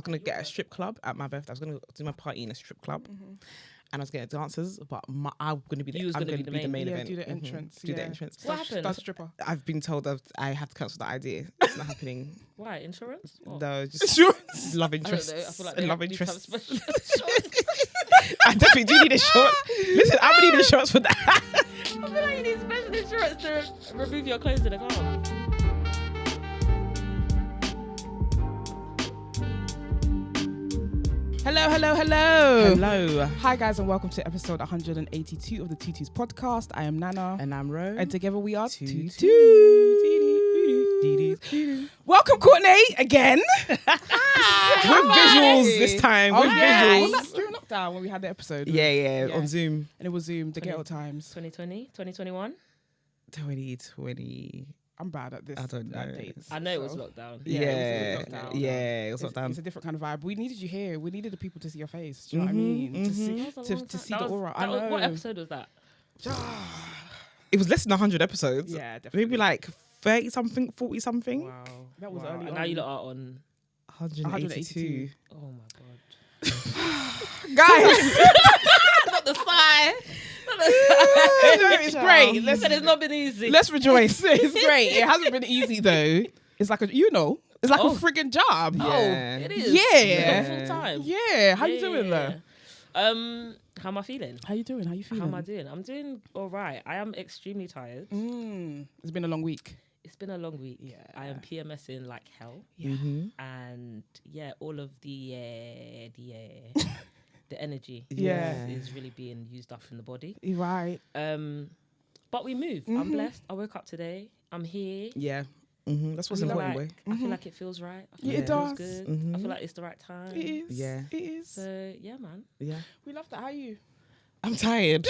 gonna get a strip club at my birthday. I was gonna do my party in a strip club, and I was getting dancers, but I'm gonna be the main event. Do the entrance. Do the entrance. What happened? That's stripper. I've been told I have to cancel that idea. It's not happening. Why? Insurance? Or? No, just Insurance. love I don't interest. know. I feel like they love need to have interest. special insurance. I definitely do need insurance. Listen, I'm gonna need insurance for that. I feel like you need special insurance to remove your clothes in the car. Hello. Hi guys, and welcome to episode 182 of the Tutus podcast. I am Nana, And I'm Ro. and together we are Tutu. Welcome, Courtney, again. With visuals this time. With visuals. Was that during lockdown when we had the episode? Yeah, on Zoom. And it was Zoom, the ghetto times. 2020, 2021. 2020. I'm bad at this. I don't know. At dates, I know it was so. lockdown. Yeah, it was lockdown. it was lockdown. It's a different kind of vibe. We needed you here. We needed the people to see your face. Do you know what I mean? To see, That was a long to time. see That the was- aura. that I was- know. What episode was that? It was less than 100 episodes. Yeah, definitely. Maybe like 30 something, 40 something. Wow. That was Wow. early And on. now you lot are on. 182. Oh my god. Guys, Not the sigh. it's great. Listen, it's not been easy. Let's rejoice. It's great. It hasn't been easy though. It's like it's like a friggin' job. Yeah. Oh, it is. Yeah. Full time. Yeah. How you doing though? How am I feeling? How you doing? How you feeling? How am I doing? I'm doing all right. I am extremely tired. It's been a long week. It's been a long week. Yeah. I am PMSing like hell. Yeah. And yeah, all of the energy Yeah. is really being used up in the body. You're right. But we move. I'm blessed. I woke up today. I'm here. Yeah. That's what's I feel important, like, boy. I feel like it feels right. I feel Yeah, like it feels does. good. I feel like it's the right time. It is. Yeah. It is. So yeah, man. Yeah. We love that. How are you? I'm tired.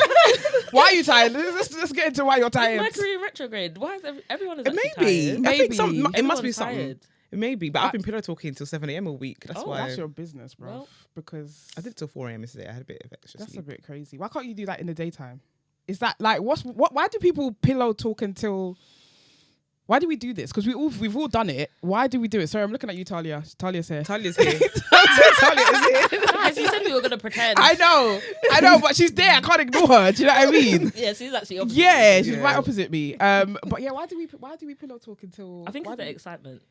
Why are you tired? Let's get into why you're tired. Mercury retrograde. Why is everyone is It actually may be. tired? I think Maybe. it must be Everyone's something. tired. It may be, but I've been pillow talking till 7 a.m. all week. That's Oh, why. That's your business, bro. Well, because I did it till 4 a.m. yesterday. I had a bit of extra that's a sleep. bit crazy. Why can't you do that in the daytime? Is that like why do people pillow talk until? Why do we do this? Because we've all done it. Why do we do it? Sorry, I'm looking at you, Talia. Talia's here. Talia's here. Talia is here. guys, you said we were gonna pretend. I know, but she's there. I can't ignore her. Do you know what I mean? Yeah, she's actually opposite. Yeah, she's Yeah. right opposite me. But yeah, why do we pillow talk until? I think why it's the do we- excitement.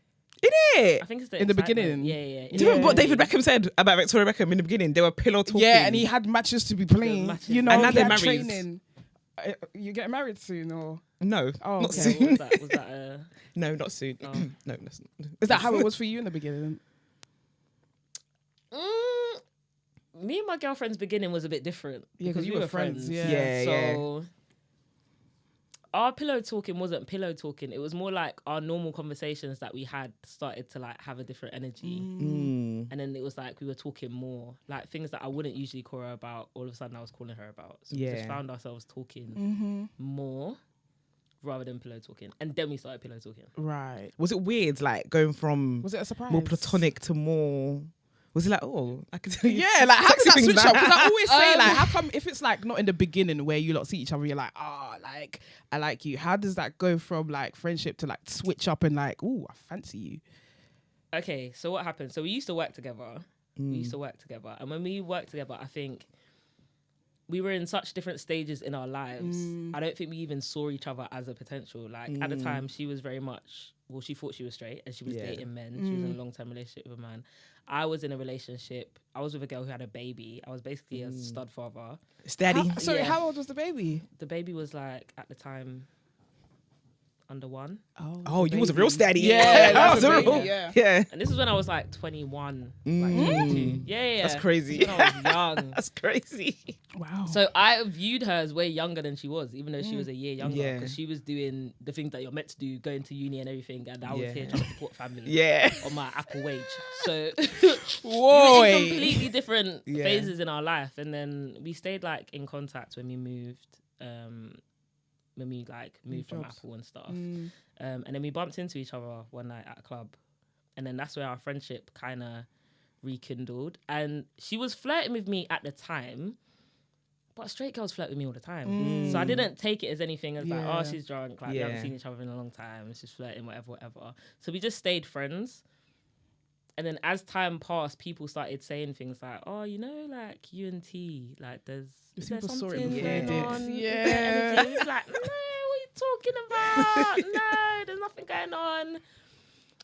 Innit? I think it's the In the excitement. beginning? Yeah. Do you remember what Yeah. David Beckham said about Victoria Beckham in the beginning? They were pillow talking. Yeah, and he had matches to be playing. matches. You know, And now he they're had married. training. You getting married soon, or No, Oh, not okay. soon. Was that No, not soon. Oh. No, that's not. is that how it was for you in the beginning? me and my girlfriend's beginning was a bit different. Yeah, because you we were friends, yeah. Yeah, So our pillow talking wasn't pillow talking. It was more like our normal conversations that we had started to like have a different energy. And then it was like we were talking more. Like things that I wouldn't usually call her about, all of a sudden I was calling her about. So we just Yeah. found ourselves talking more rather than pillow talking. And then we started pillow talking. Right. Was it weird, like going from Was it a surprise? more platonic to more? Was it like, oh, I could tell you? Yeah, like how does sexy that things switch like up? Because I that? always say like, how come if it's like not in the beginning where you lot see each other, you're like, like I like you. How does that go from like friendship to like switch up and like, ooh, I fancy you? Okay, so what happened? So we used to work together. And when we worked together, I think we were in such different stages in our lives. I don't think we even saw each other as a potential. Like at the time, she was very much, she thought she was straight and she was dating men. She was in a long-term relationship with a man. I was in a relationship. I was with a girl who had a baby. I was basically a stud father. Staddy. Sorry, Yeah. how old was the baby? The baby was like, at the time, under 1. Oh, you was a real staddy. Yeah, that that's was a a baby, real. yeah. Yeah. And this is when I was like 21, like 22. Yeah. That's crazy. This is when I was young. That's crazy. Wow. So I viewed her as way younger than she was, even though she was a year younger, Yeah. because she was doing the things that you're meant to do, going to uni and everything, and I was Yeah. here trying to support family Yeah. on my Apple wage. So Whoa. we were in completely different Yeah. phases in our life, and then we stayed like in contact when we moved. When we like moved from jobs. Apple and stuff, and then we bumped into each other one night at a club, and then that's where our friendship kind of rekindled. And she was flirting with me at the time, but straight girls flirt with me all the time, so I didn't take it as anything as like, Yeah. oh, she's drunk, like we haven't seen each other in a long time, she's flirting, whatever. So we just stayed friends. And then as time passed, people started saying things like, "Oh, you know, like you and T, like there's is there People saw it something before going they did. on? Is there Yeah. energy?" We was like, "No, what are you talking about? No, there's nothing going on."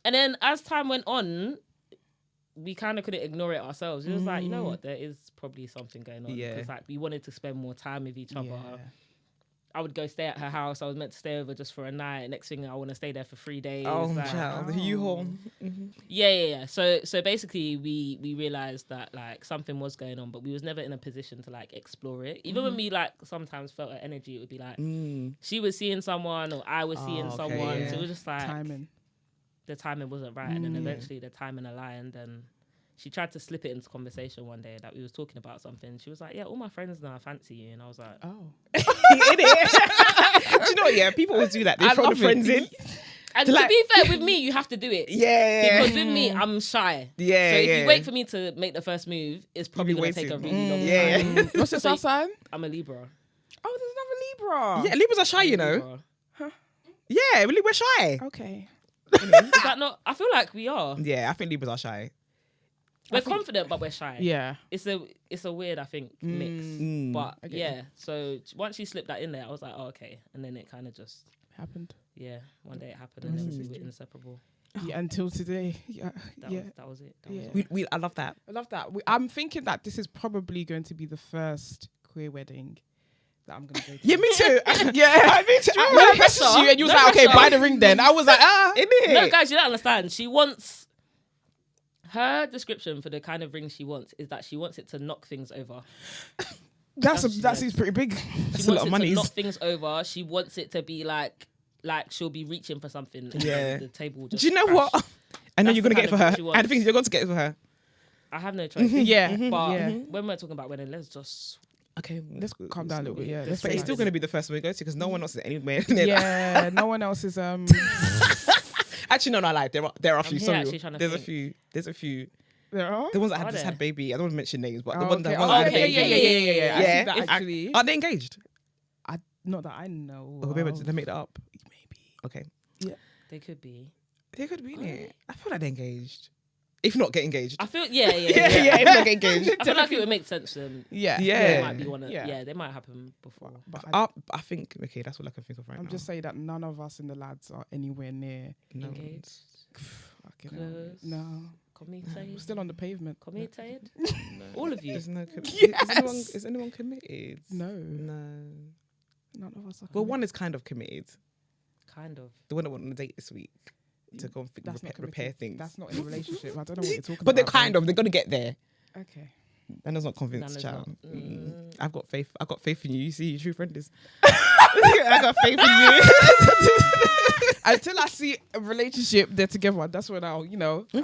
And then as time went on, we kind of couldn't ignore it ourselves. It was like, you know what, there is probably something going on. Yeah. Because like we wanted to spend more time with each other. Yeah. I would go stay at her house. I was meant to stay over just for a night. Next thing I want to stay there for 3 days. Oh, like, child, the U-Haul. yeah. So basically, we realized that like something was going on, but we was never in a position to like explore it. Even when we like sometimes felt her energy, it would be like she was seeing someone or I was seeing okay, someone. yeah. So it was just like Timing. the timing wasn't right, and then eventually the timing aligned and. She tried to slip it into conversation one day that we was talking about something. She was like, "Yeah, all my friends know I fancy you," and I was like, Oh. Do you know what? Yeah, people always do that. They throw the friends in. And to be fair, with me, you have to do it. Yeah. Because with me, I'm shy. Yeah, So if yeah. you wait for me to make the first move, it's probably You'll going be to take a waiting. really long time. Yeah. What's your star sign? I'm a Libra. Oh, there's another Libra. Yeah, Libras are shy, you know. Libra. Yeah, we're shy. Okay. Is that not? I feel like we are. Yeah, I think Libras are shy. We're confident, but we're shy. Yeah. It's a weird, I think, mix. But I get yeah, so once you slipped that in there, I was like, oh, okay. And then it kind of just, Happened. yeah, one day it happened and then we were inseparable. Yeah, until today. Yeah. That was it. That was Yeah. it. I love that. I love that. I'm thinking that this is probably going to be the first queer wedding that I'm going to go to. Yeah, me too. Yeah, me too. I messaged you and you was No like, okay, pressure. buy the ring then. I was like, No, guys, you don't understand. She wants... Her description for the kind of ring she wants is that she wants it to knock things over. that seems pretty big. That's She a lot wants of it money. to knock things over. She wants it to be like she'll be reaching for something. And Yeah. the table will just Do you know crash. what? I know That's you're going to the get it for kind her. of thing she wants. And the thing is, you're going to get it for her. I have no choice. Yeah. But yeah. when we're talking about wedding, let's just... Okay, Let's calm down a little bit. Yeah. Let's But it's say still that. going to be the first one we go to because no one else is anywhere near that. Yeah. No one else is Actually, no, I lied. There are a few. here Sorry, actually trying to there's a think. few. There's a few. there are. The ones that Are had just there? had baby. I don't want to mention names, but the Oh, ones okay. that Oh, had yeah, baby. yeah. I see Yeah. that If- actually. Are they engaged? Not that I know. Or maybe of. they made that up. Maybe. Okay, They could be. they could be in it. I feel like they're engaged. If not, get engaged. I feel... Yeah. If not, get engaged. I feel like it would make sense to them. Yeah. Yeah. They might be one of... Yeah. Yeah, they might happen before. But I think okay, that's what I can think of right I'm now. just saying that none of us in the lads are anywhere near. no. Engaged. Fucking hell. Close. No. We're Committed. still on the pavement. Committed. All of you. There's no Yes. is anyone committed? No. No. None of us are. Well, one is kind of committed. Kind of. The one that went on a date this week to go and That's not repair committed. things. That's not in a relationship. I don't know what you're talking But they're about. kind of. They're gonna get there. Okay. Nana's not convinced, Nana's child. not. I've got faith. I've got faith in you. You see, your true friend is. I got faith in you. Until I see a relationship, they're together. That's when I'll,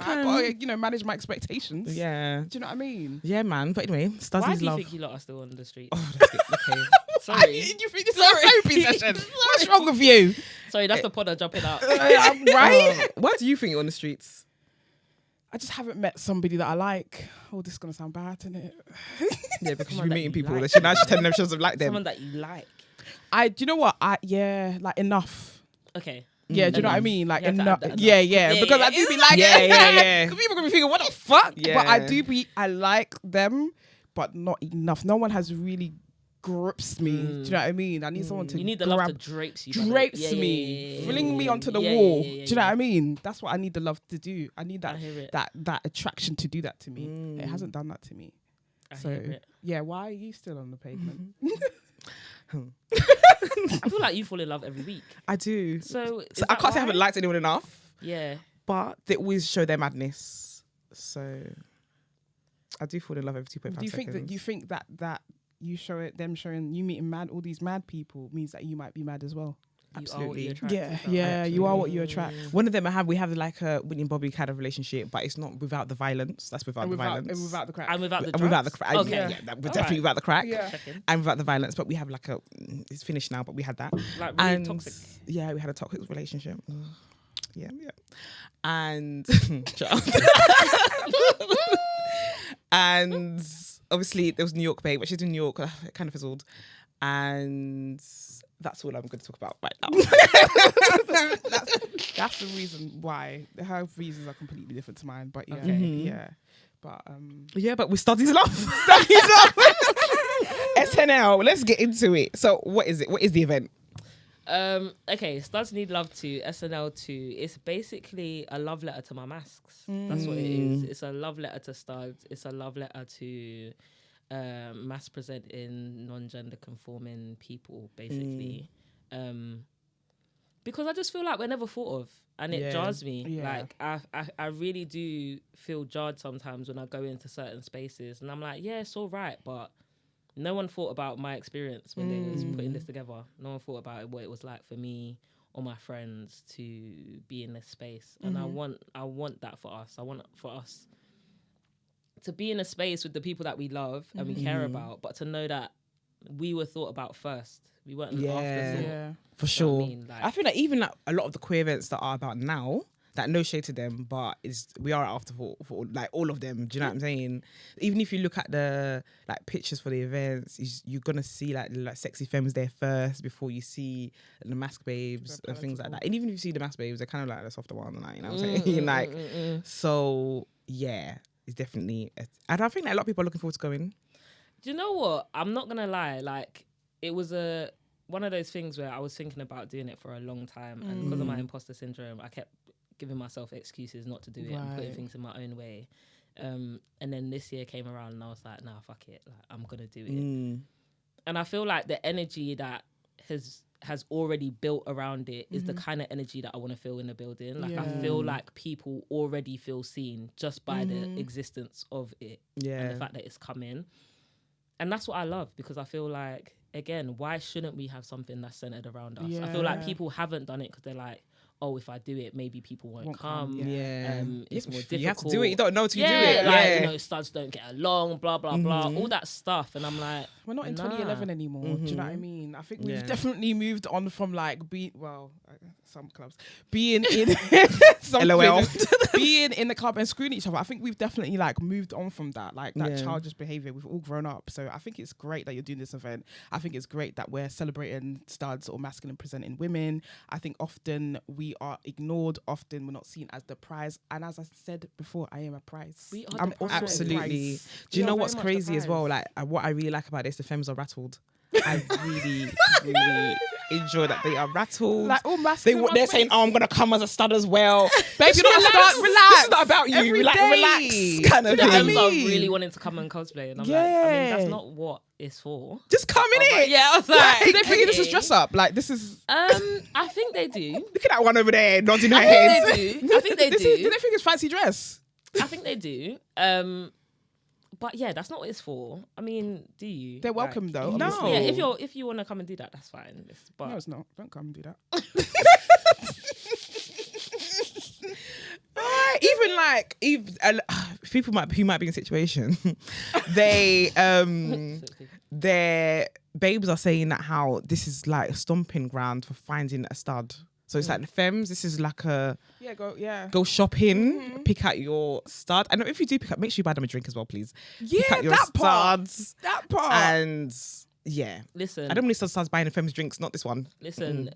I gotta, manage my expectations. Yeah. Do you know what I mean? Yeah, man. But anyway, Studs Why Need do you Luv. think you lot are still on the street? Oh, that's good. Okay. Sorry. You think this is a therapy session? What's wrong with you? Sorry, that's the pod I'm jumping out. Right? Why do you think you're on the streets? I just haven't met somebody that I like. Oh, this is gonna sound bad, isn't it? Yeah, because Someone you're that meeting you people. like. Now she's telling them she doesn't like them. Someone that you like. Do you know what? Like enough. Okay. Yeah, do you know what I Enough. mean? Like You have to enough. add that Yeah, enough. because Yeah, I do yeah. be like, Yeah. Because people gonna be thinking, what the fuck? Yeah. But I like them, but not enough. No one has really grips me. Do you know what I mean? I need someone to You need the love to drapes you. drapes me, fling me onto the wall. Do you know what I mean? That's what I need the love to do. I need that I hear it. that attraction to do that to me. It hasn't done that to me. I So hear it. yeah, why are you still on the pavement? I feel like you fall in love every week. I do. So, is So I that can't say I haven't why? liked anyone enough, Yeah. but they always show their madness. So I do fall in love every 2.5 Do you think seconds. that you show it, them showing you meeting all these mad people means that you might be mad as well? Absolutely. You are what you attract. One of them we have like a Whitney and Bobby kind of relationship, but it's not without the violence. That's without the violence. And without the crack. And without the And without the drugs? crack. Okay. Yeah, that was definitely without the crack. Yeah. Checking. And without the violence, but we have like it's finished now, but we had that. Like really And toxic. yeah, we had a toxic relationship. Yeah. And and obviously there was New York babe, but she's in New York. It kind of fizzled. And That's all I'm going to talk about right now. That's the reason why. Her reasons are completely different to mine. But yeah, yeah. But yeah, but with Studs Need Luv. SNL. Let's get into it. So what is it? What is the event? Okay, Studs Need Luv 2, SNL 2. It's basically a love letter to my masks. That's what it is. It's a love letter to Studs. It's a love letter to mass presenting, non-gender conforming people, basically. Because I just feel like we're never thought of, and it jars me. Yeah. Like I really do feel jarred sometimes when I go into certain spaces, and I'm like, yeah, it's all right, but no one thought about my experience when they was putting this together. No one thought about what it was like for me or my friends to be in this space. And I want that for us. I want for us to be in a space with the people that we love and we care about, but to know that we were thought about first. We weren't an afterthought. yeah. For sure. I feel like even like a lot of the queer events that are about now, that no shade to them, but we are after for like all of them. Do you know what I'm saying? Even if you look at the like pictures for the events, you're gonna see like sexy femmes there first before you see the mask babes and things like that. And even if you see the mask babes, they're kind of like the softer one, like, you know what I'm saying? So yeah, it's definitely. And I think that a lot of people are looking forward to going. Do you know what? I'm not gonna lie. Like, it was one of those things where I was thinking about doing it for a long time, and because of my imposter syndrome, I kept giving myself excuses not to do it and putting things in my own way. And then this year came around and I was like, nah, fuck it. Like, I'm going to do it. And I feel like the energy that has already built around it is the kind of energy that I want to feel in the building. Like, I feel like people already feel seen just by the existence of it and the fact that it's come in. And that's what I love, because I feel like, again, why shouldn't we have something that's centered around us? I feel like people haven't done it because they're like, oh, if I do it, maybe people won't come. It's more difficult. You have to do it. You don't know till you do it. Like, you know, studs don't get along, blah, blah, blah, all that stuff. And I'm like, we're not in 2011 anymore. Do you know what I mean? I think we've definitely moved on from like some clubs being in LOL. being in the club and screwing each other. I think we've definitely like moved on from that, like that childish behavior. We've all grown up. So I think it's great that you're doing this event. I think it's great that we're celebrating studs or masculine presenting women. I think often we are ignored. Often we're not seen as the prize. And as I said before, I am a prize. I'm also absolutely. Do you know what's crazy as well? Like what I really like about this, the femmes are rattled. I really, really enjoy that they are rattled. Like all they're saying, "Oh, I'm gonna come as a stud as well." Babe, you're not relax. Relax. This is not about you. Relax, kind of the thing. femmes are really wanting to come and cosplay, and I'm like, I mean, that's not what it's for. Just come in it. Yeah, I was like, do they think this is dress up? Like this is. I think they do. Look at that one over there nodding her head. I think they do. Do they think it's fancy dress? I think they do. But yeah, that's not what it's for. I mean, do you? They're welcome though. No. Obviously. Yeah, if you want to come and do that, that's fine. But No, it's not. Don't come and do that. Even people who might be in a situation, they their babes are saying that how this is like a stomping ground for finding a stud. So it's like the femmes, this is like go shopping, pick out your stud. And if you do pick up, make sure you buy them a drink as well, please. Yeah, pick out your studs. That part. And yeah. Listen. I don't really start buying the femmes drinks, not this one. Listen,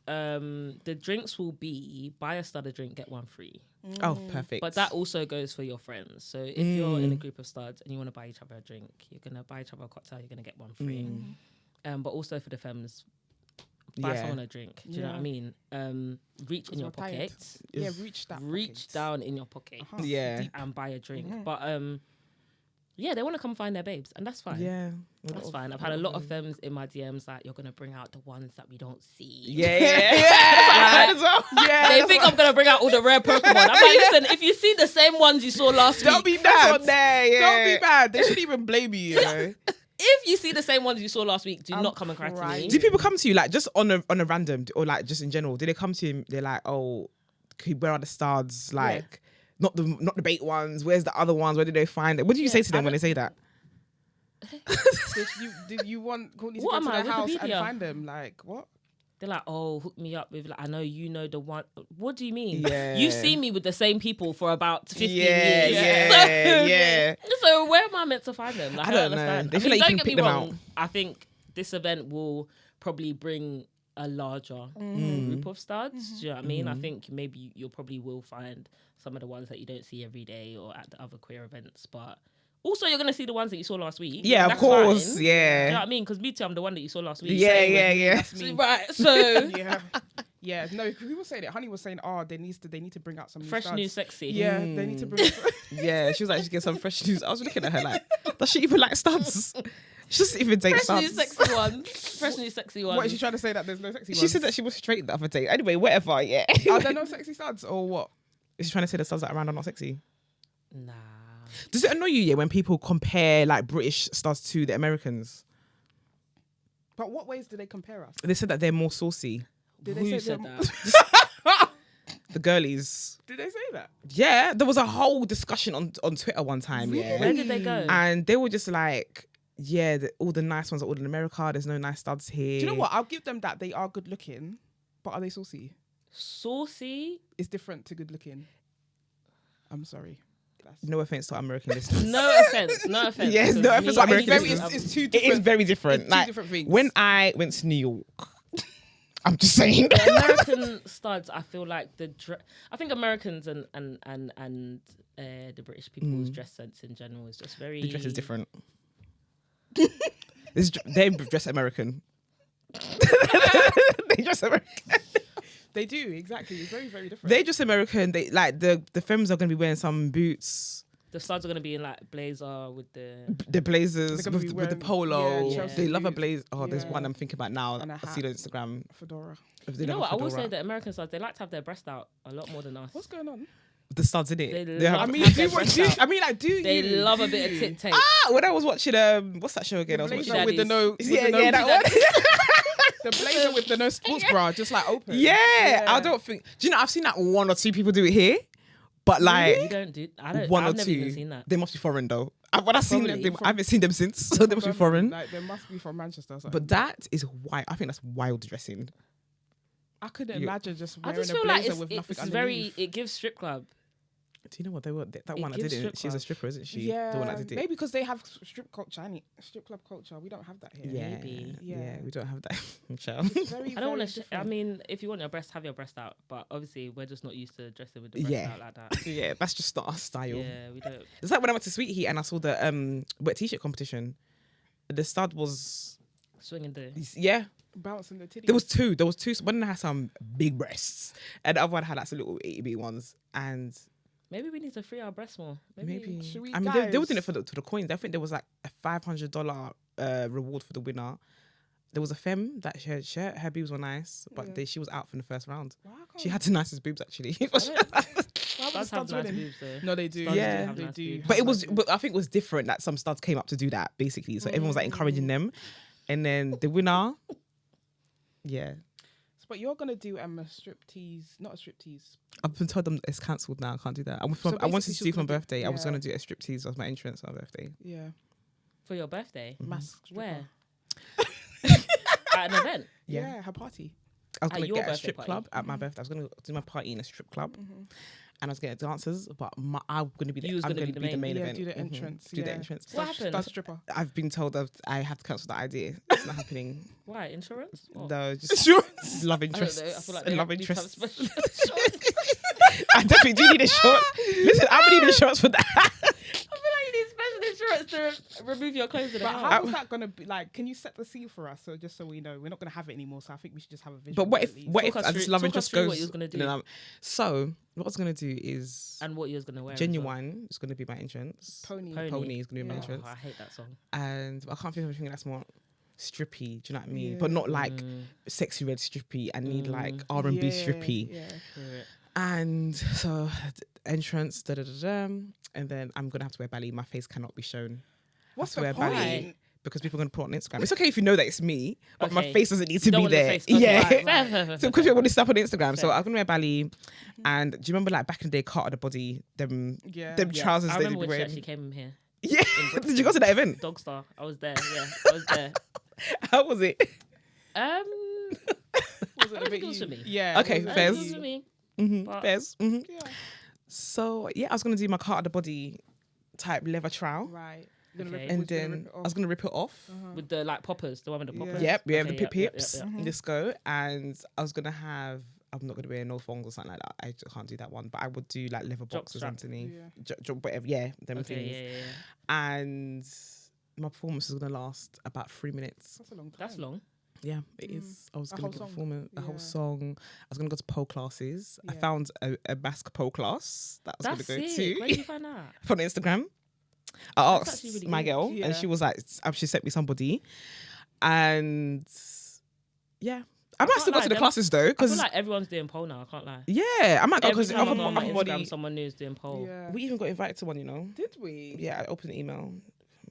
the drinks will be buy a stud a drink, get one free. Oh, perfect. But that also goes for your friends. So if you're in a group of studs and you want to buy each other a drink, you're going to buy each other a cocktail, you're going to get one free. But also for the femmes, buy someone a drink. Do you know what I mean? Reach in your pocket. Yeah, reach down in your pocket. Yeah. And buy a drink. But yeah, they want to come find their babes, and that's fine. Yeah. That's fine. I've had a lot of femmes in my DMs like, you're going to bring out the ones that we don't see. Yeah. They think I'm going to bring out all the rare Pokemon. I'm like, listen, if you see the same ones you saw last week. Don't be bad. Don't be bad. They shouldn't even blame you, you know? If you see the same ones you saw last week, do not come and cry to me. Do people come to you like just on a random or like just in general? Do they come to you? They're like, oh, where are the studs? Like, not the bait ones. Where's the other ones? Where did they find it? What do you say to them when they say that? Did you want Courtney to What go am to I, the house Wikipedia? and find them? Like what? They're like, oh, hook me up with, like, I know you know the one. What do you mean? Yeah. You've seen me with the same people for about 15 Yeah, years. yeah. So where am I meant to find them? Like, I don't know. understand. They feel like you don't can get pick me them wrong. out. I think this event will probably bring a larger group of studs. Do you know what I mean? I think maybe you probably will find some of the ones that you don't see every day or at the other queer events, but also you're gonna see the ones that you saw last week. Yeah, of That's course. fine. Yeah. Do you know what I mean? Because me too, I'm the one that you saw last week. Yeah, yeah, yeah. That's me. Right. So Yeah. Yeah, no, we were saying it. Honey was saying, they need to bring out some new fresh, studs. new, sexy. Yeah, they need to bring. Yeah, she was like, she get some fresh news. I was looking at her like, does she even like studs? She doesn't even date Fresh, new, studs. sexy ones. Fresh, new, sexy ones. What is she trying to say that there's no sexy ones? She said that she was straight the other day. Anyway, whatever, yeah. Are there no sexy studs or what? Is she trying to say the studs that are around are not sexy? Nah. Does it annoy you, yeah, when people compare like British studs to the Americans? But what ways do they compare us? They said that they're more saucy. Did Who they say said they're- that? The girlies. Did they say that? Yeah, there was a whole discussion on Twitter one time, yeah. Where did they go? And they were just like, yeah, all the nice ones are all in America. There's no nice studs here. Do you know what? I'll give them that. They are good looking, but are they saucy? Saucy? It's different to good looking. I'm sorry. No offense to American listeners. No offense. No offense. Yes, no offense to But American it's, listeners. it's two It different. is very different. It's two Like, different things. when I went to New York, I'm just saying. The American studs, I feel like I think Americans and the British people's dress sense in general is just very. The dress is different. They dress American. They dress American. They do, exactly. It's very, very different. They just American. They like the femmes are gonna be wearing some boots, The studs are gonna be in like blazer with the. the blazers They're gonna with, be with the wearing- polo. yeah, Chelsea They love a boots. blazer. Oh, there's Yeah. one I'm thinking about now. And a I see hat. on Instagram. Fedora. If they You know love what? a I will say fedora. that American studs, they like to have their breast out a lot more than us. What's going on? The studs in it. They love- I mean, have do their what breast do? out. I mean, like, do They you? love a bit of tit tape. Ah, when I was watching what's that show again? I was blazer watching. with the no. With Yeah, the no yeah, that one. The blazer with the no sports bra, just like open. Yeah, I don't think. Do you know? I've seen like one or two people do it here, but like You don't do. I don't. one I've or never two, even seen that. they must be foreign though. When I've seen them, Probably. I haven't seen them since, so they must be foreign. Like, they must be from Manchester. Or something. But that is wild. I think that's wild dressing. I couldn't You- imagine just I wearing just a feel like blazer with nothing it's underneath. very. It gives strip club. Do you know what they were? That It one I gives didn't. strip She's a club. stripper, isn't she? Yeah, The one that did it. maybe because they have strip culture, strip club culture. We don't have that here. Yeah, Maybe. yeah, Yeah. we don't have that. Michelle. It's very, I don't want very to. I different. mean, if you want your breast, have your breast out. But obviously, we're just not used to dressing with the breast Yeah. out like that. Yeah, that's just not our style. Yeah, we don't. It's like when I went to Sweet Heat and I saw the wet t-shirt competition. The stud was Swinging the. yeah. Bouncing the titties. There was two. There was two. One had some big breasts, and the other one had like some little itty bitty ones. And Maybe we need to free our breasts more. maybe Should we, I mean they were doing guys? it for the coins. I think there was like a $500 reward for the winner. There was a femme that her boobs were nice, but Yeah. she was out from the first round. Why can't She had the nicest boobs actually. why would Studs have studs nice winning? boobs though. No, they do. Studs Yeah. have they nice do. boobs. But it was, but I think it was different that some studs came up to do that basically. So everyone was like encouraging them, and then the winner, yeah, But you're gonna do a strip tease, not a strip tease. I've been told them it's cancelled now. I can't do that. I So wanted basically to she's do for my gonna do- birthday. I was yeah. gonna do a strip tease as my entrance on my birthday. Yeah, For your birthday. mask. stripper. Where? At an event. Yeah, her party. I was At gonna your get a birthday strip party? club at my birthday. I was gonna do my party in a strip club, and I was getting dancers. But I'm gonna be the, You was I'm gonna gonna be be the the main Yeah, event. do the Mhm. entrance. Do the yeah. entrance. What happened? Stud stripper. I've been told that I have to cancel the idea. It's not happening. Why? Insurance? What? No, just love I don't interest. know. I feel like they love need to have interest. special insurance. I definitely do need insurance. Listen, I'm gonna need insurance for that. I feel like you need special insurance to remove your clothes in the But house. how is that gonna be? Like, can you set the scene for us? So just so we know, we're not gonna have it anymore. So I think we should just have a visual. But what at if least. what if Talk us I just through- love talk us interest through goes? what you was gonna do. So what I was gonna do is And what you was gonna wear? as well. genuine. It's gonna be my entrance. Pony? Pony is gonna be my Yeah. entrance, Oh, I hate that song. and I can't think of anything that's more strippy. Do you know what I mean? Yeah. But not like sexy red strippy. I need like R&B strippy. Yeah. And so entrance, and then I'm gonna have to wear ballet. My face cannot be shown. What's I the have to wear ballet point? because people are gonna put it on Instagram. It's okay if you know that it's me, but my Okay. face doesn't need to Don't be want the there. face, okay, Yeah. right, right. So because people want to stuff on Instagram, so Fair. I'm gonna wear ballet. And do you remember like back in the day, Carter the Body, them Yeah. them trousers I they remember did when she wear? actually came here. Yeah. Did you go to that event? Dog Star. I was there. Yeah, I was there. How was it? Was it I a think bit it was you? for me. Yeah. Okay, was it fair. It you? was for me. But- Fairs. Yeah. So yeah, I was gonna do my Carter the Body type leather trowel, Right. And then I was gonna rip it off. With the like poppers, the one with the poppers. Yep, Okay, the pip pips. yep. Disco, and I was gonna have. I'm not gonna wear no thongs or something like that. I just can't do that one. But I would do like leather boxers underneath, whatever. Yeah, them things. Yeah. And my performance is gonna last about 3 minutes. That's a long time. That's long. Yeah, it is. I was A going whole to song. perform a whole song. I was going to go to pole classes. I Yeah. found a mask pole class that I was That's going to go sick. to Where did you find that? from Instagram. I That's asked actually really my good. girl, Yeah. and she was like, she sent me somebody, and yeah, I might still go to the classes though, I feel because like everyone's doing pole now. I can't lie. yeah, I might go Every because time I go on my Instagram, everybody. someone new is doing pole. Yeah. We even got invited to one, you know. Did we? Yeah, I opened an email.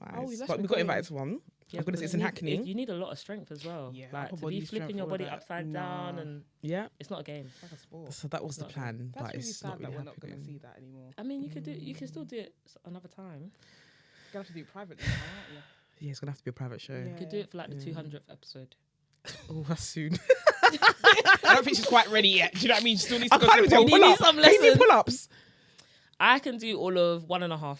Oh, Nice. let's But be we got going. invited to one. Yeah, I'm gonna because say it's in Hackney. You need a lot of strength as well. Yeah, like upper to body be flipping strength, your all body of that. upside down, and Yeah. it's not a game. It's like a sport. So that was the Not plan, That's but really it's sad not that really we're not going to happening. see that anymore. I mean, you can still do it another time. You're going to have to do it privately now, aren't Yeah, it's gonna have to be a private show. Yeah. You could do it for like the 200th episode. Oh, that's soon. I don't think she's quite ready yet. Do you know what I mean? She still needs I to go can't to even the do a You need pull-up. some Can you do lessons. pull-ups? I can do all of 1.5.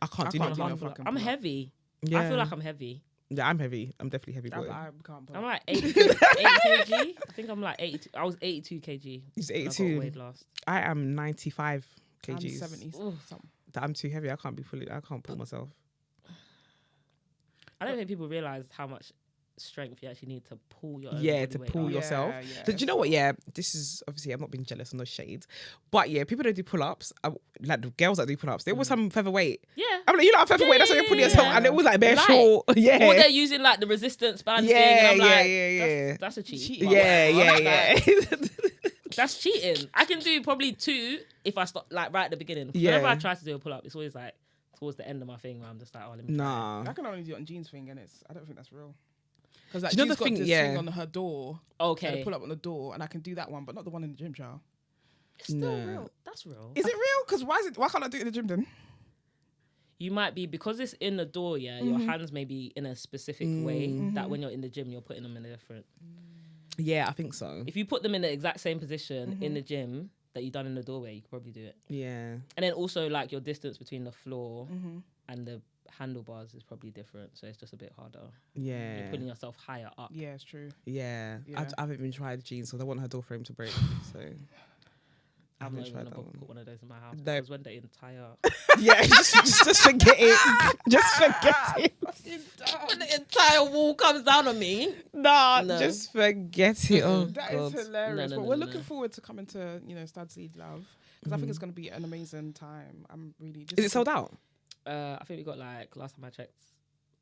I can't do can't no do no half. fucking I'm pull-up. heavy. Yeah. I feel like I'm heavy. Yeah, I'm heavy. I'm definitely heavy boy. I can't put I'm it. like 80 kg. I think I'm like 82. I was 82 kg. He's when I got 82. weighed last. I am 95 I'm kgs. 70 Ooh. something. I'm too heavy. I can't pull myself. I don't think people realize how much strength you actually need to pull your own Yeah, body to weight pull up. yourself. Yeah, So do you know what? Yeah, this is obviously I'm not being jealous on no shades, but yeah, people don't do pull-ups. Like the girls that do pull-ups, they always have featherweight. Yeah. I'm like, you know, featherweight. That's what you're putting yourself, yeah. and it was like bare Light. short. Yeah, Or they're using like the resistance band Yeah, thing, and I'm yeah, like, yeah. That's a cheat. Cheat. yeah. That's cheating. I can do probably 2 if I start like right at the beginning. Yeah. Whenever I try to do a pull up, it's always like towards the end of my thing where I'm just like, oh, let me try. Nah. I can only do it on Jean's thing, and I don't think that's real. Because like, Do you know Jean's the got thing- this yeah. thing on her door. Okay. Like, pull up on the door, and I can do that one, but not the one in the gym, child. It's still Nah. real. That's real. Is it real? Because why can't I do it in the gym then? You might be, because it's in the door, yeah, your hands may be in a specific way that when you're in the gym, you're putting them in a different. Yeah, I think so. If you put them in the exact same position in the gym that you done in the doorway, you could probably do it. Yeah. And then also like your distance between the floor and the handlebars is probably different, so it's just a bit harder. Yeah. You're putting yourself higher up. Yeah, it's true. Yeah. Yeah. I haven't even tried jeans because I want her door frame to break. So I I'm not haven't even tried gonna that one. put one of those in my house. No. Because when the entire Yeah, just forget it. Just forget it. when the entire wall comes down on me. Nah, No. just forget it. Oh, That God. is hilarious. No, but no, we're no, looking no. forward to coming to, Studs Need Luv. Because I think it's going to be an amazing time. I'm really... Is it sold out? I think we got like last time I checked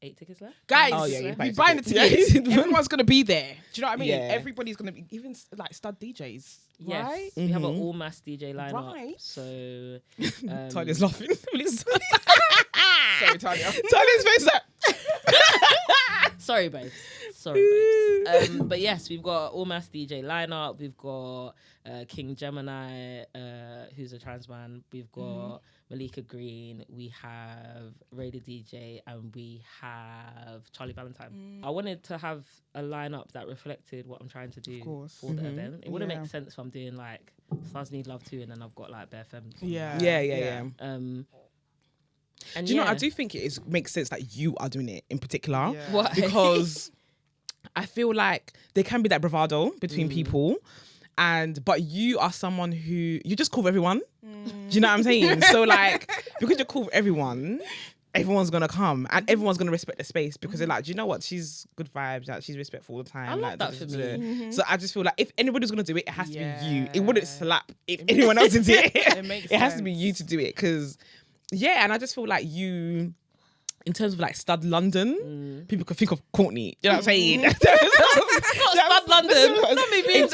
8 tickets left. Guys, Oh, yeah, you're we're buying buying the tickets. tickets. Everyone's going to be there. Do you know what I mean? Yeah. Everybody's going to be... Even like stud DJs. Yes, Right? we have an all mass DJ lineup. Right. So Tanya's laughing. Please. Sorry, Tanya. Tanya's face up. sorry, babes. Sorry, babes. But yes, we've got all mass DJ lineup. We've got King Gemini, who's a trans man. We've got Malika Green. We have Raider DJ, and we have Charlie Valentine. I wanted to have a lineup that reflected what I'm trying to do course. for the event. It wouldn't Yeah. make sense if I'm doing like Studs Need Luv 2 and then I've got like bare femmes. Yeah. Yeah. And Do you know? yeah. I do think it makes sense that you are doing it in particular. Yeah. Why? Because I feel like there can be that bravado between people, but you are someone who you just cool with everyone. Do you know what I'm saying? So like, because you're cool with everyone, everyone's gonna come and everyone's gonna respect the space because they're like, do you know what? She's good vibes. Like, she's respectful all the time. I love like, that for me. So I just feel like if anybody's gonna do it, it has to be you. It Yeah. wouldn't slap if anyone else did it. It makes It has to be sense. you to do it because, yeah. And I just feel like you. In terms of like Stud London, people could think of Courtney. Do you know what I'm saying? Not Stud London. Not me being in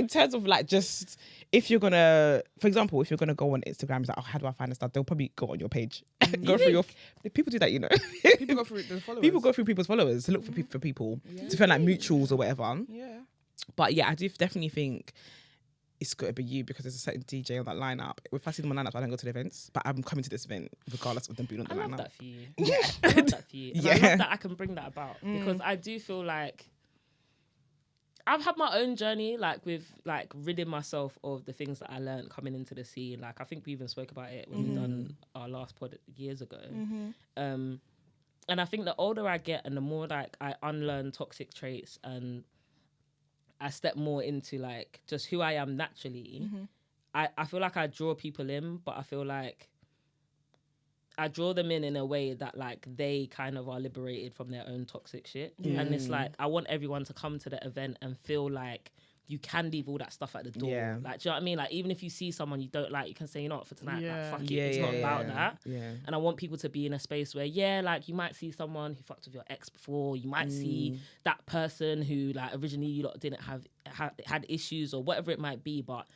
terms of like just if you're gonna, for example, if you're gonna go on Instagram, it's like, oh, how do I find a stud? They'll probably go on your page, go through your. People do that, you know. People go through the followers. People go through people's followers to look for people to find like mutuals or whatever. Yeah. But yeah, I do definitely think it's got to be you because there's a certain DJ on that lineup. If I see them on lineup, I don't go to the events, but I'm coming to this event regardless of them being on the I love lineup. that for you. Yeah. I love that for you. And I Yeah. love that I can bring that about because I do feel like I've had my own journey, like with like ridding myself of the things that I learned coming into the scene. Like I think we even spoke about it when we done our last pod years ago. And I think the older I get and the more like I unlearn toxic traits and I step more into like just who I am naturally, I feel like I draw people in, but I feel like I draw them in a way that like they kind of are liberated from their own toxic shit. And it's like, I want everyone to come to the event and feel like you can leave all that stuff at the door. Yeah. Like, do you know what I mean? Like, even if you see someone you don't like, you can say, you know what, for tonight, like, fuck it. Yeah, It's not about that. Yeah. And I want people to be in a space where, like, you might see someone who fucked with your ex before. You might see that person who, like, originally you lot didn't had issues or whatever it might be. But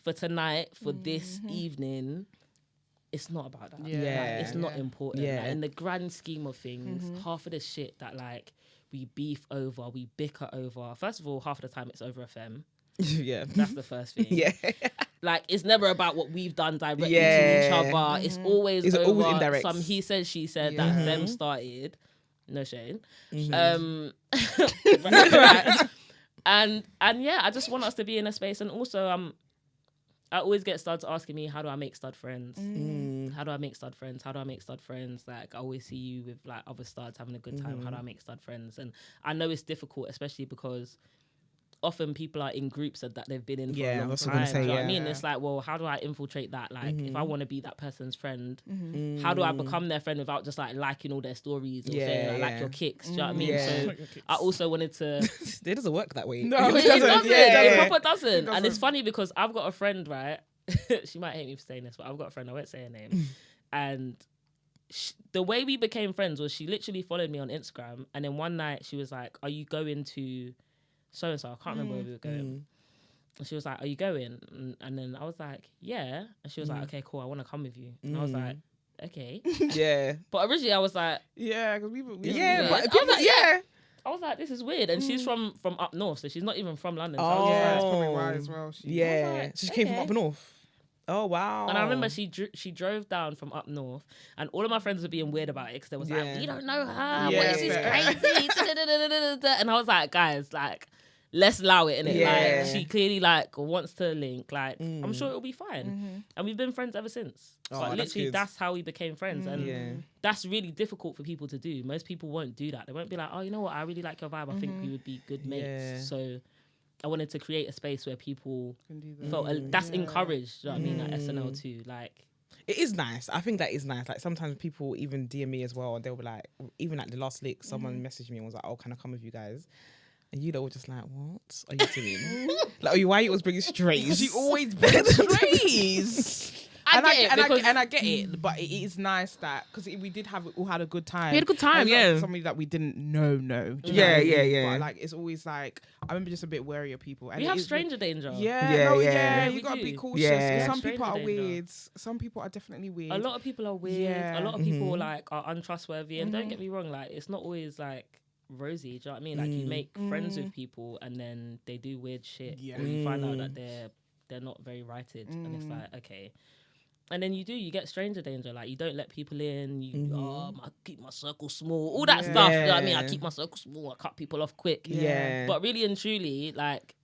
for tonight, for this evening, it's not about that. Yeah. Like, it's not important. Yeah. Like, in the grand scheme of things, half of the shit that, like, we beef over, we bicker over. First of all, half of the time it's over FM. Yeah. That's the first thing. Yeah. Like, it's never about what we've done directly to Yeah. each other. It's always It's over always indirect. some he said, she said that them started. No shame. Right. And yeah, I just want us to be in a space. And also, I always get studs asking me, how do I make stud friends? How do I make stud friends? How do I make stud friends? Like, I always see you with like other studs having a good time. How do I make stud friends? And I know it's difficult, especially because often people are in groups that they've been in for a long time. Do you know what I mean? It's like, well, how do I infiltrate that? Like, if I want to be that person's friend, how do I become their friend without just like liking all their stories or saying like your kicks? Do you know what I mean? So I also wanted to... It doesn't work that way. No, it doesn't. It proper doesn't. It doesn't. And it's funny because I've got a friend, right? She might hate me for saying this, but I've got a friend, I won't say her name. And the way we became friends was she literally followed me on Instagram. And then one night she was like, are you going to so-and-so? I can't remember where we were going. And she was like, are you going? And then I was like, yeah. And she was like, okay, cool, I want to come with you. And I was like, okay. Yeah. But originally I was like... Yeah, because I was like, this is weird. And she's from up north, so she's not even from London. So I Oh. was just that's like, probably why as well. Yeah. So she came from okay. up north. Oh, wow. and I remember she drove down from up north, and all of my friends were being weird about it because they was like, we don't know her. Yeah, What is this crazy? And I was like, guys, like, let's allow it, innit? Yeah. Like, she clearly like wants to link. Like, I'm sure it'll be fine. And we've been friends ever since. Oh, But that's literally, good. that's how we became friends. And that's really difficult for people to do. Most people won't do that. They won't be like, oh, you know what? I really like your vibe. I think we would be good mates. Yeah. So I wanted to create a space where people Can do that. felt that's encouraged. Do you know what I mean? Like SNL too. Like, It is nice. I think that is nice. Like sometimes people even DM me as well, and they'll be like, even like the last lick, someone messaged me and was like, "Oh, can I come with you guys?" And you know, were just like, "What are you doing?" Like, why you always bringing strays? She always brings strays. I get it, but it is nice that because we did all had a good time. We had a good time, And it's yeah. like somebody that we didn't know. Do you know what I Yeah, mean? yeah. But like it's always like I remember just a bit wary of people. And we it have is- stranger danger. Yeah. You We gotta be do. cautious. Yeah. Some Stranger people are danger. weird. Some people are definitely weird. A lot of people are weird. Yeah. A lot of people like are untrustworthy. And don't get me wrong, like it's not always like rosy. Do you know what I mean? Like you make friends with people and then they do weird shit. Yeah. Or you find out that they're not very righted, and it's like okay. And then you get stranger danger. Like you don't let people in. You I keep my circle small. All that stuff. You know what I mean? I keep my circle small. I cut people off quick. Yeah. But really and truly, like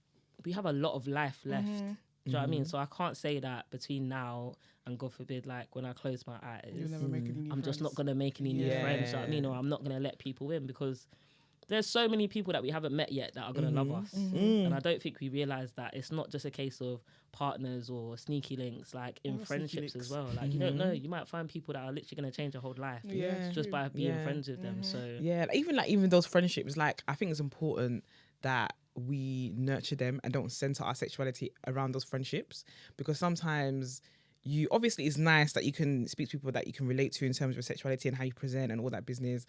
we have a lot of life left. Do you know what I mean? So I can't say that between now and God forbid, like when I close my eyes, You'll never make any new I'm just friends. not gonna make any new friends. You know what I mean? Or I'm not gonna let people in because there's so many people that we haven't met yet that are gonna love us. And I don't think we realise that it's not just a case of partners or sneaky links, like in friendships as well. Like you don't know, you might find people that are literally gonna change your whole life just by being friends with them. So Yeah, even those friendships, like I think it's important that we nurture them and don't center our sexuality around those friendships, because sometimes obviously it's nice that you can speak to people that you can relate to in terms of your sexuality and how you present and all that business,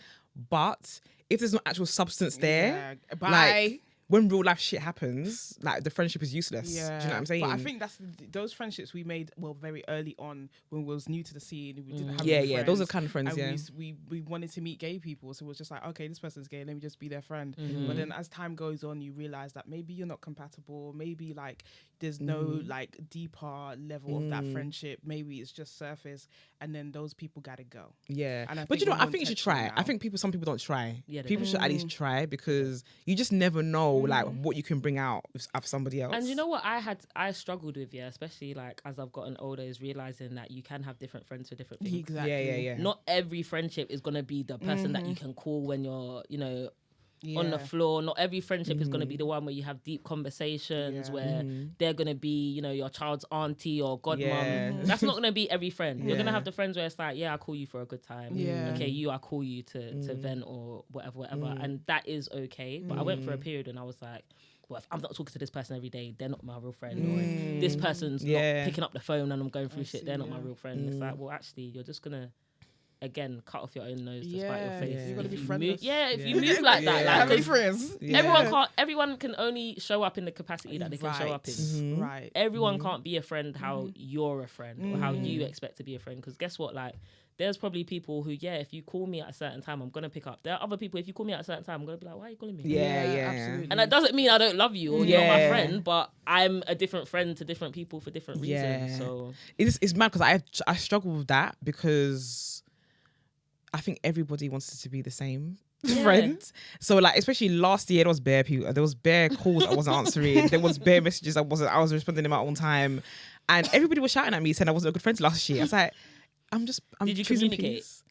but if there's no actual substance there, like when real life shit happens, like the friendship is useless. Yeah. Do you know what I'm saying? But I think that's those friendships we made very early on when we was new to the scene. We didn't have any friends, those are kind of friends. and we wanted to meet gay people, so it was just like, okay, this person's gay, let me just be their friend. But then as time goes on, you realize that maybe you're not compatible. Maybe like there's no like deeper level of that friendship. Maybe it's just surface, and then those people gotta go. Yeah, And I but think you know, we're I more think you should intentional try. now. I think some people don't try. Yeah, they People should at least try, because you just never know like what you can bring out of somebody else. And you know what I struggled with, especially like as I've gotten older, is realizing that you can have different friends for different things. Exactly. Yeah. Not every friendship is gonna be the person that you can call when you're, on the floor. Not every friendship is going to be the one where you have deep conversations where they're going to be, your child's auntie or godmom. That's not going to be every friend. You're going to have the friends where it's like, I call you for a good time. Okay, I call you to vent or whatever. And that is okay. But I went through a period and I was like, well, if I'm not talking to this person every day, they're not my real friend. Or if this person's not picking up the phone and I'm going through shit, they're not my real friend. It's like, well, actually, you're just going to, again, cut off your own nose to spite your face. You're gonna be If friendless. you move like that, How many like, friends? everyone can only show up in the capacity that they can show up in. Right. Everyone can't be a friend how you're a friend or how you expect to be a friend. Because guess what, like, there's probably people who, if you call me at a certain time, I'm gonna pick up. There are other people, if you call me at a certain time, I'm gonna be like, why are you calling me? Yeah. Absolutely. And that doesn't mean I don't love you or you're not my friend, but I'm a different friend to different people for different reasons. So it's mad because I struggle with that because I think everybody wants it to be the same friend. So like, especially last year, there was bare calls I wasn't answering. There was bare messages I was responding in my own time, and everybody was shouting at me saying I wasn't a good friend last year. I was like, I'm Did you choosing communicate? peace.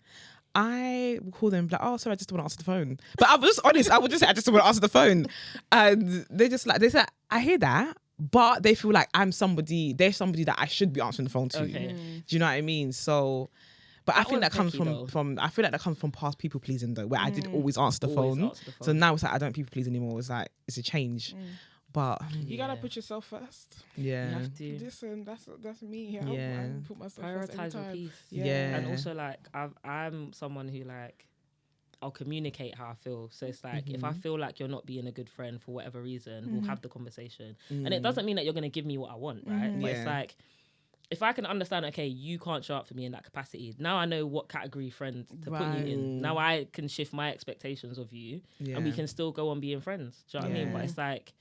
I would call them like, oh, sorry, I just don't want to answer the phone. But I was just honest. I would just say, I just don't want to answer the phone, and they said, I hear that. But they feel like they're somebody that I should be answering the phone to. Okay. Do you know what I mean? So, but I think that comes tricky, from I feel like that comes from past people pleasing though, where I did always answer the phone. So now it's like I don't people please anymore. It's like it's a change. But you gotta put yourself first. You have to. Listen, that's me. Yeah. I put myself first every Prioritize your time. peace. Yeah. And also like I'm someone who like I'll communicate how I feel. So it's like if I feel like you're not being a good friend for whatever reason, we'll have the conversation. And it doesn't mean that you're gonna give me what I want, right? But it's like if I can understand, okay, you can't show up for me in that capacity. Now I know what category friend to put you in. Now I can shift my expectations of you, and we can still go on being friends. Do you know what I mean? But it's like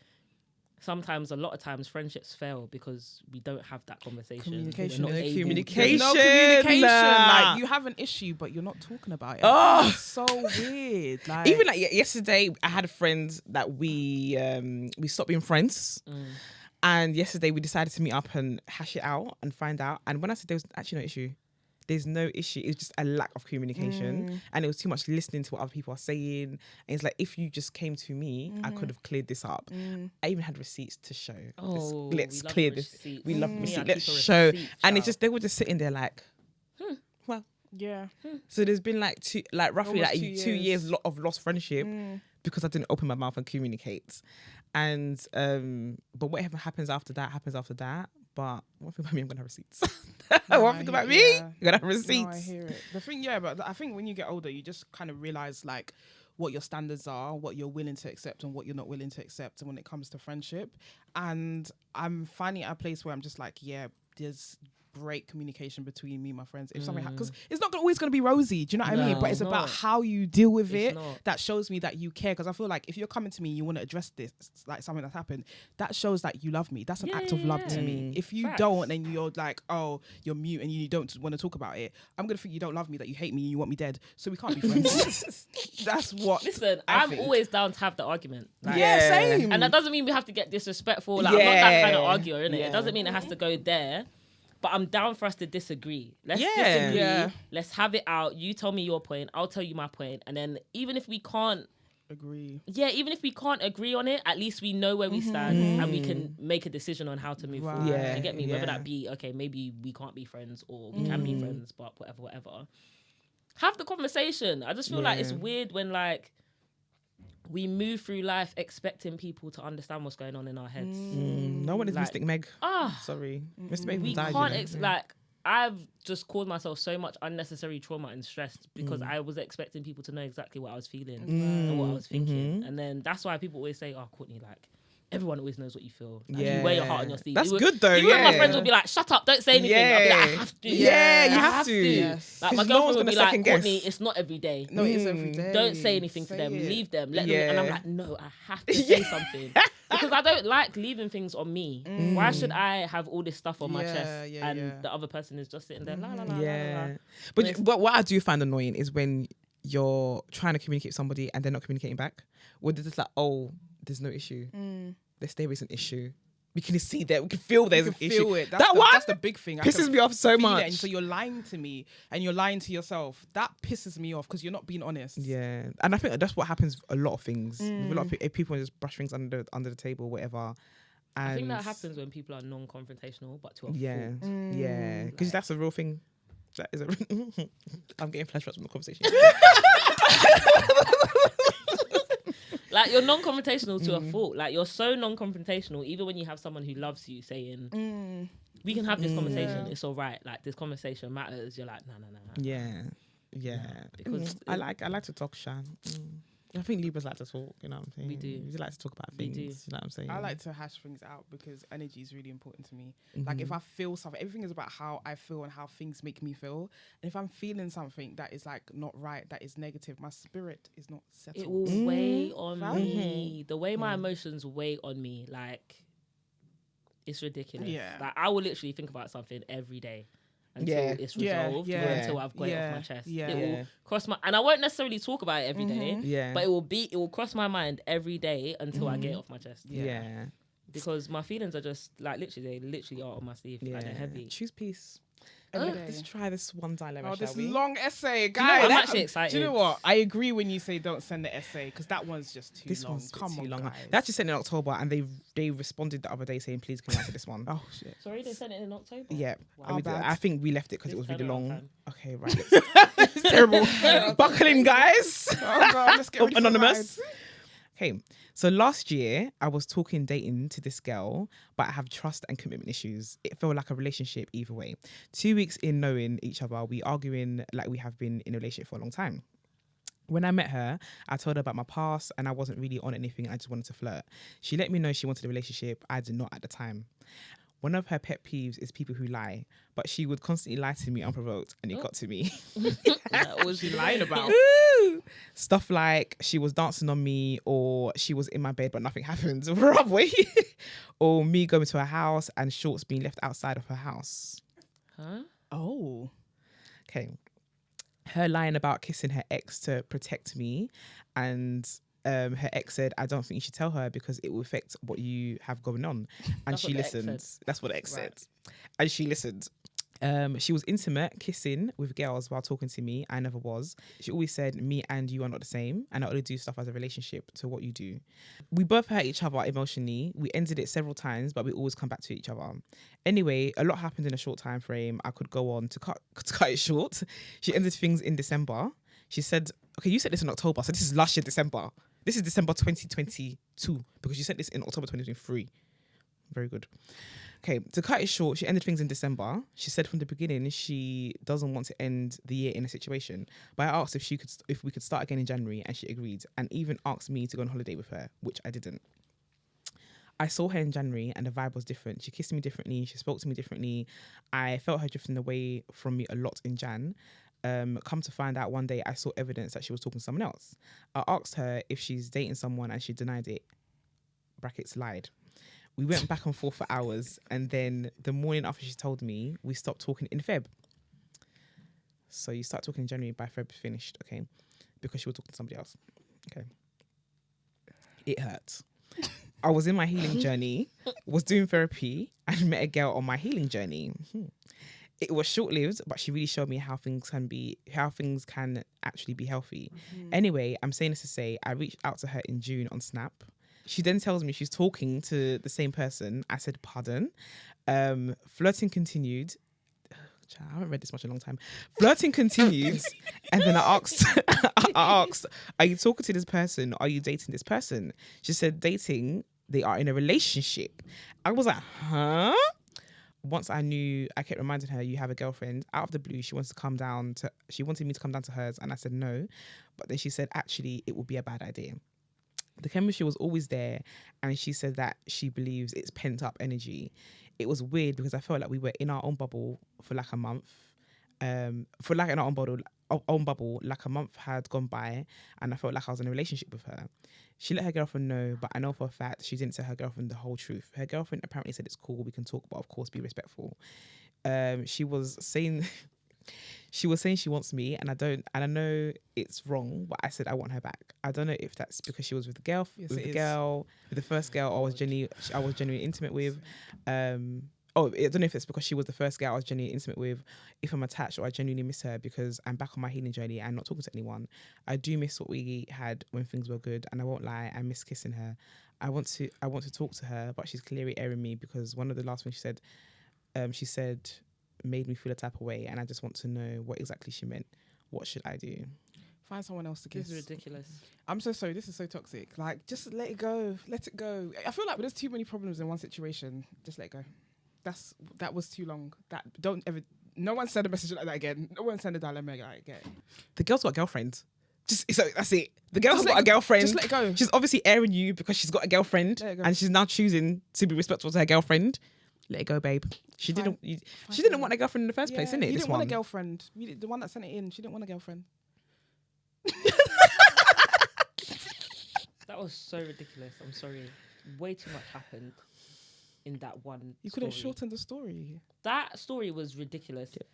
a lot of times friendships fail because we don't have that conversation. Communication. There's no communication. Like you have an issue, but you're not talking about it. Oh, it's so weird. Like even like yesterday, I had a friend that we stopped being friends. And yesterday we decided to meet up and hash it out and find out. And when I said there was actually no issue, there's no issue. It was just a lack of communication. And it was too much listening to what other people are saying. And it's like, if you just came to me, I could have cleared this up. I even had receipts to show. Oh, let's clear this. Receipts. We love Yeah, receipts. keep Let's a show. receipt, And it's child. just, they were just sitting there like, well. yeah. So there's been like roughly Almost like 2 2 years. years of lost friendship because I didn't open my mouth and communicate. And but whatever happens after that. But one thing about me, I'm gonna have receipts. One thing about me, I'm gonna have receipts. No, I hear it. The thing, but I think when you get older, you just kind of realize like what your standards are, what you're willing to accept and what you're not willing to accept. And when it comes to friendship, and I'm finding at a place where I'm just like, there's great communication between me and my friends. If something because it's not always going to be rosy, do you know what I mean? But it's about how you deal with it that shows me that you care. Because I feel like if you're coming to me and you want to address this, like something that's happened, that shows that you love me. That's an act of love to me. If you don't, and you're like, oh, you're mute and you don't want to talk about it, I'm gonna think you don't love me, that you hate me and you want me dead, so we can't be friends. That's what. Listen, I'm always down to have the argument. Like, same. And that doesn't mean we have to get disrespectful. Like, I'm not that kind of arguer, innit? It doesn't mean it has to go there. But I'm down for us to disagree. Let's disagree. Yeah. Let's have it out. You tell me your point. I'll tell you my point. And then even if we can't agree. Yeah, even if we can't agree on it, at least we know where we stand and we can make a decision on how to move forward. Yeah, You get me? Whether that be, okay, maybe we can't be friends or we can be friends, but whatever. Have the conversation. I just feel like it's weird when like we move through life expecting people to understand what's going on in our heads. No one is Like, Mystic Meg. Sorry. Mystic Meg We died. can't like I've just caused myself so much unnecessary trauma and stress because I was expecting people to know exactly what I was feeling and what I was thinking. And then that's why people always say, oh, Courtney, like, everyone always knows what you feel. Like, you wear your heart on your sleeve. That's good though, Even when my friends will be like, shut up, don't say anything. I'll be like, I have to. Yeah, you I have to. Yes. Like, my 'Cause no one's girlfriend will gonna be like, second guess. Courtney, it's not every day. No, it is every day. Don't say anything to Say them. it. Leave them. Let them. And I'm like, no, I have to say something. Because I don't like leaving things on me. Why should I have all this stuff on my chest and the other person is just sitting there, la, la, la, la, la, la. But what I do find annoying is when you're trying to communicate with somebody and they're not communicating back. Or they're just like, oh, there's no issue. There is an issue. We can see that. We can feel there's an issue. Feel it. That's the big thing. pisses me off so much. And so you're lying to me and you're lying to yourself. That pisses me off because you're not being honest. Yeah, and I think that's what happens with a lot of things. With a lot of people just brush things under the table, whatever. And I think that happens when people are non-confrontational, but to a fault. Yeah, because that's a real thing. That is I'm getting flashbacks from the conversation. Like, you're non-confrontational to a fault. Like, you're so non-confrontational, even when you have someone who loves you saying, we can have this conversation. It's all right. Like, this conversation matters. You're like, no. Yeah. Because I like to talk, Shan. I think Libras like to talk, you know what I'm saying? We do. We like to talk about things, you know what I'm saying? I like to hash things out because energy is really important to me. Like, if I feel something, everything is about how I feel and how things make me feel. And if I'm feeling something that is like not right, that is negative, my spirit is not settled. it will weigh on me. The way my emotions weigh on me, like, it's ridiculous. Yeah. Like, I will literally think about something every day until it's resolved, or until I've got it off my chest. It will cross my, and I won't necessarily talk about it every day, but it will cross my mind every day until I get it off my chest. Yeah. Because my feelings are just like they literally are on my sleeve. Like, they're heavy. Choose peace. Every Let's day. try this one dilemma, Oh, shall this we? long essay, Do you know guys. what? I'm actually excited. Do you know what? I agree when you say don't send the essay because that one's just too This long. one's Come too on, long. guys. They actually sent it in October, and they responded the other day saying, "Please, can I answer this one?" Oh shit. Sorry, they sent it in October. Yeah, Wow. I think we left it because it This was really turnaround long. time. Okay, right. It's terrible. Buckle in, guys. Oh god, let's get ready for the Anonymous. ride. Okay, so last year I was dating to this girl, but I have trust and commitment issues. It felt like a relationship either way. 2 weeks in knowing each other, we arguing like we have been in a relationship for a long time. When I met her, I told her about my past and I wasn't really on anything. I just wanted to flirt. She let me know she wanted a relationship. I did not at the time. One of her pet peeves is people who lie, but she would constantly lie to me unprovoked, and it got to me. What was She lying about? Stuff like she was dancing on me, or she was in my bed but nothing happened. Rubway. Or me going to her house and shorts being left outside of her house. Huh? Oh. Okay. Her lying about kissing her ex to protect me, and her ex said, "I don't think you should tell her because it will affect what you have going on." And That's she what the ex listened. said. That's what the ex Right. said. And she listened. She was intimate, kissing with girls while talking to me. I never was. She always said, "Me and you are not the same, and I only do stuff as a relationship to what you do." We both hurt each other emotionally. We ended it several times, but we always come back to each other. Anyway, a lot happened in a short time frame. I could go on to cut it short. She ended things in December. She said, "Okay, you said this in October, so this is last year December. This is December 2022 because you said this in October 2023. Very good." Okay, to cut it short, she ended things in December. She said from the beginning she doesn't want to end the year in a situation. But I asked if we could start again in January, and she agreed, and even asked me to go on holiday with her, which I didn't. I saw her in January and the vibe was different. She kissed me differently. She spoke to me differently. I felt her drifting away from me a lot in Jan. Come to find out one day I saw evidence that she was talking to someone else. I asked her if she's dating someone and she denied it. Brackets lied. We went back and forth for hours, and then the morning after she told me, we stopped talking in Feb. So you start talking in January, by Feb finished, okay? Because she was talking to somebody else. Okay. It hurt. I was in my healing journey, was doing therapy, and met a girl on my healing journey. It was short-lived, but she really showed me how things can actually be healthy. Anyway, I'm saying this to say, I reached out to her in June on Snap. She then tells me she's talking to the same person. I said, "Pardon?" Flirting continued. I haven't read this much in a long time. Flirting continued. And then I asked, "Are you talking to this person? Are you dating this person?" She said, "Dating. They are in a relationship." I was like, "Huh?" Once I knew, I kept reminding her, "You have a girlfriend." Out of the blue, she wanted me to come down to hers, and I said no. But then she said, "Actually, it would be a bad idea." The chemistry was always there, and she said that she believes it's pent up energy. It was weird because I felt like we were in our own bubble for like a month. In our own bubble, like a month had gone by, and I felt like I was in a relationship with her. She let her girlfriend know, but I know for a fact she didn't tell her girlfriend the whole truth. Her girlfriend apparently said it's cool, we can talk, but of course be respectful. She was saying She was saying she wants me, and I know it's wrong, but I said I want her back. I don't know if that's because she was with the first girl I was genuinely intimate with. I don't know if it's because she was the first girl I was genuinely intimate with, if I'm attached or I genuinely miss her because I'm back on my healing journey and not talking to anyone. I do miss what we had when things were good, and I won't lie, I miss kissing her. I want to talk to her, but she's clearly airing me because one of the last things she said made me feel a type of way, and I just want to know what exactly she meant. What should I do? Find someone else to kiss. This is ridiculous. I'm so sorry. This is so toxic. Like, just let it go. Let it go. I feel like there's too many problems in one situation. Just let it go. That was too long. No one send a message like that again. No one send a dilemma like that again. The girl's got a girlfriend. That's it. The girl's got a girlfriend. Just let it go. She's obviously airing you because she's got a girlfriend, and she's now choosing to be respectful to her girlfriend. Let it go, babe. She didn't want a girlfriend in the first place, innit? You didn't want a girlfriend. The one that sent it in, she didn't want a girlfriend. That was so ridiculous. I'm sorry. Way too much happened in that one. You couldn't shorten the story. That story was ridiculous. Yeah.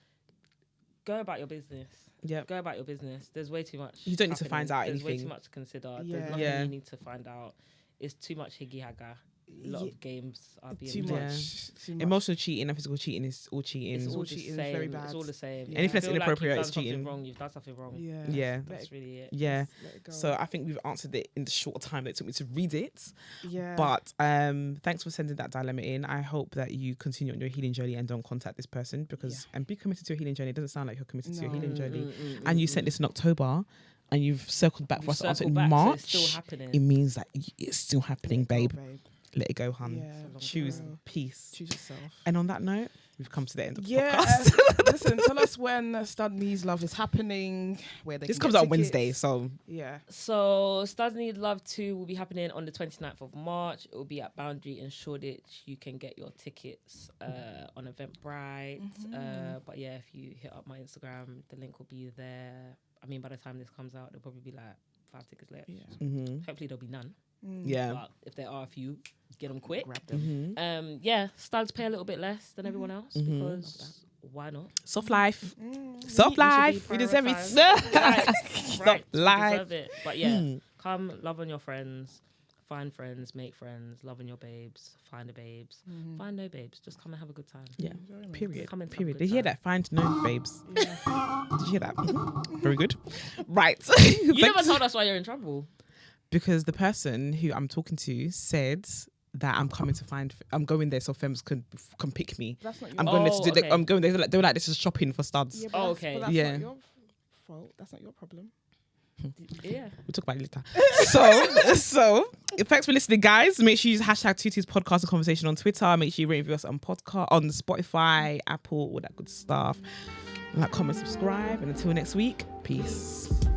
Go about your business. Yeah. Go about your business. There's way too much. You don't need to find out anything. There's way too much to consider. Yeah. There's nothing you need to find out. It's too much higgy haga. A lot of games are being too played. much. Emotional cheating and physical cheating is all cheating. It's all cheating. the same. Very bad. It's all the same. Yeah. Anything that's inappropriate is cheating. You've done something wrong. Yeah. That's really it. Yeah. So I think we've answered it in the short time that it took me to read it. Yeah. But thanks for sending that dilemma in. I hope that you continue on your healing journey and don't contact this person and be committed to your healing journey. It doesn't sound like you're committed to your healing journey. And you sent this in October. And you've circled back for us to answer in March. So it's still happening. It means that it's still happening, babe. Let it go, hun. Yeah, choose peace. Choose yourself. And on that note, we've come to the end of the podcast. Listen, tell us when Studs Need Luv is happening. Where this comes out Wednesday, so yeah. So Studs Need Luv 2 will be happening on the 29th of March. It will be at Boundary in Shoreditch. You can get your tickets on Eventbrite. But yeah, if you hit up my Instagram, the link will be there. I mean, by the time this comes out, there'll probably be like 5 tickets left. Yeah. Hopefully there'll be none. Yeah. But if there are a few, get them quick. Grab them. Studs pay a little bit less than everyone else because why not? Soft life. Soft life. We deserve it. Right. Life. We deserve it. But yeah, come love on your friends. Find friends, make friends, love on your babes, find the babes, find no babes. Just come and have a good time. Yeah, period. Come and period. Did you hear that? Find no babes. Yeah. Did you hear that? Very good. Right. You never told us why you're in trouble. Because the person who I'm talking to said that I'm going there so femmes can pick me. That's not your I'm going there. They were like, this is shopping for studs. Yeah, okay. That's not your fault. That's not your problem. Yeah, we'll talk about it later. So thanks for listening, guys. Make sure you use #2tease podcast and conversation on Twitter. Make sure you rate and review us on Spotify, Apple, all that good stuff. Like, comment, subscribe, and until next week, peace.